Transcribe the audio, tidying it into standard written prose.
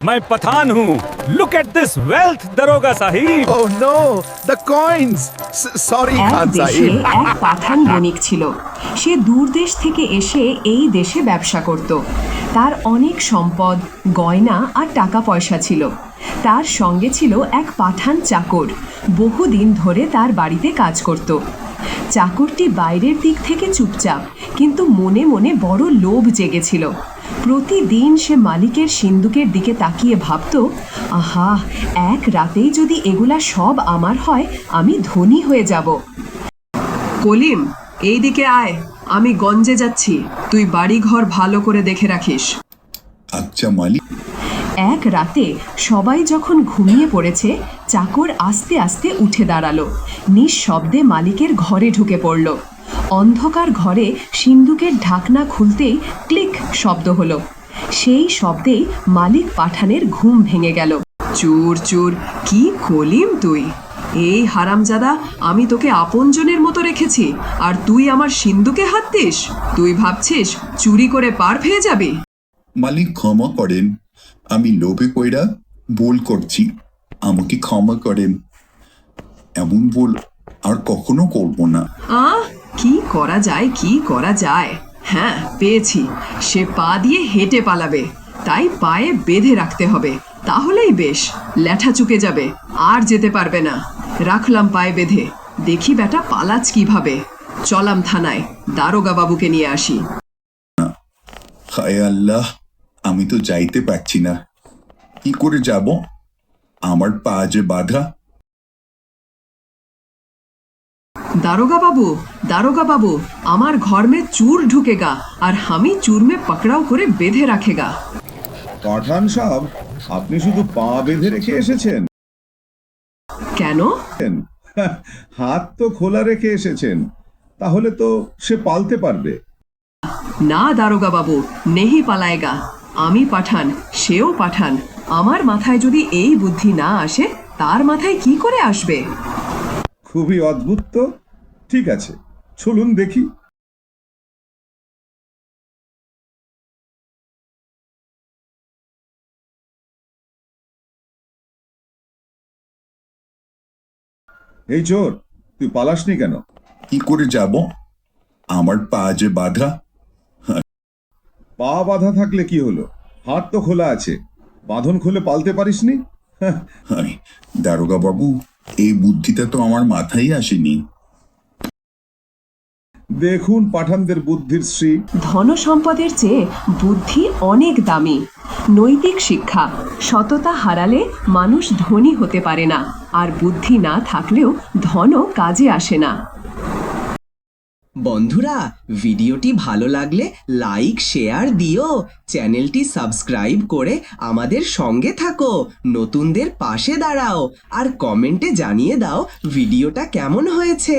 मैं पठान हूँ। Look at this wealth, दरोगा Sahib. Oh no, the coins. Sorry, এক Khan দেশে Sahib. এক পাঠান বণিক ছিল। সে দূর দেশ থেকে এসে এই দেশে ব্যবসা করত। তার অনেক সম্পদ, গয়না আর টাকা পয়সা ছিল। তার সঙ্গে ছিল এক পাঠান চাকর, বহুদিন ধরে তার বাড়িতে কাজ করত। চাকরটি বাইরের দিক থেকে চুপচাপ, কিন্তু মনে মনে বড় লোভ জেগেছিল। প্রতিদিন সে মালিকের সিন্দুকের দিকে তাকিয়ে ভাবত, আহা, এক রাতেই যদি এগুলা সব আমার হয়, আমি ধনী হয়ে যাব। কলিম, এই দিকে আয়, আমি গঞ্জে যাচ্ছি, তুই বাড়িঘর ভালো করে দেখে রাখিস। আচ্ছা মালিক। এক রাতে সবাই যখন ঘুমিয়ে পড়েছে, চাকর আস্তে আস্তে উঠে দাঁড়ালো, নিঃশব্দে মালিকের ঘরে ঢুকে পড়ল। অন্ধকার ঘরে সিন্দুকের ঢাকনা খুলতেই ক্লিক শব্দ হলো। সেই শব্দেই মালিক পাঠানের ঘুম ভেঙে গেল। চুর চুর, কি কলিম তুই! এই হারামজাদা, আমি তোকে আপনজনের মতো রেখেছি, আর তুই আমার সিন্দুকে হাত দিস? তুই ভাবছিস চুরি করে পার পেয়ে যাবি? মালিক ক্ষমা করেন, আমি লোভে কইরা ভুল করছি, আমাকে ক্ষমা করেন। এমন ভুল আর কখনো করব না। কি করা যায়, কি করা যায়? হ্যাঁ, পেয়েছি। সে পা দিয়ে হেঁটে পালাবে, তাই পায়ে বেঁধে রাখতে হবে, তাহলেই বেশ। ল্যাঠা চুকে যাবে, আর যেতে পারবে না। রাখলাম পায়ে বেঁধে, দেখি বেটা পালাচ কিভাবে। চলাম থানায়, দারোগা বাবুকে নিয়ে আসি। হায় আল্লাহ, আমি তো যাইতে পারছি না, কি করে যাব? আমার পা যে বাঁধা। दारोगा बाबू, दारोगा बाबू, আমার ঘর মে চুর ঢুকেগা আর আমি চুর মে পকড়াও করে বেঁধে রাখেগা। পাঠান সাহেব, আপনি শুধু পা বেঁধে রেখে এসেছেন? কেন? হাত তো খোলা রেখে এসেছেন, তাহলে তো সে পালতে পারবে। না দারোগা বাবু, নেহি পালায়েগা। আমি পাঠান, সেও পাঠান। আমার মাথায় যদি এই বুদ্ধি না আসে, তার মাথায় কি করে আসবে? খুবই অদ্ভুত তো। ঠিক আছে, চলুন দেখি। এই চোর, তুই পালাসনি কেন? কি করে যাব? আমার পা যে বাঁধা। পা বাঁধা থাকলে কি হলো? হাত তো খোলা আছে, বাঁধন খুলে পালতে পারিসনি? হায়, দারোগা বাবু, এই বুদ্ধিটা তো আমার মাথায় আসেনি। দেখুন পাঠানদের বুদ্ধির শ্রী। ধন সম্পদের চেয়ে বুদ্ধি অনেক দামি। নৈতিক শিক্ষা, সততা হারালে মানুষ ধনী হতে পারে না, আর বুদ্ধি না থাকলেও ধনও কাজে আসে না। বন্ধুরা, ভিডিওটি ভালো লাগলে লাইক শেয়ার দিও, চ্যানেলটি সাবস্ক্রাইব করে আমাদের সঙ্গে থাকো, নতুনদের পাশে দাঁড়াও, আর কমেন্টে জানিয়ে দাও ভিডিওটা কেমন হয়েছে।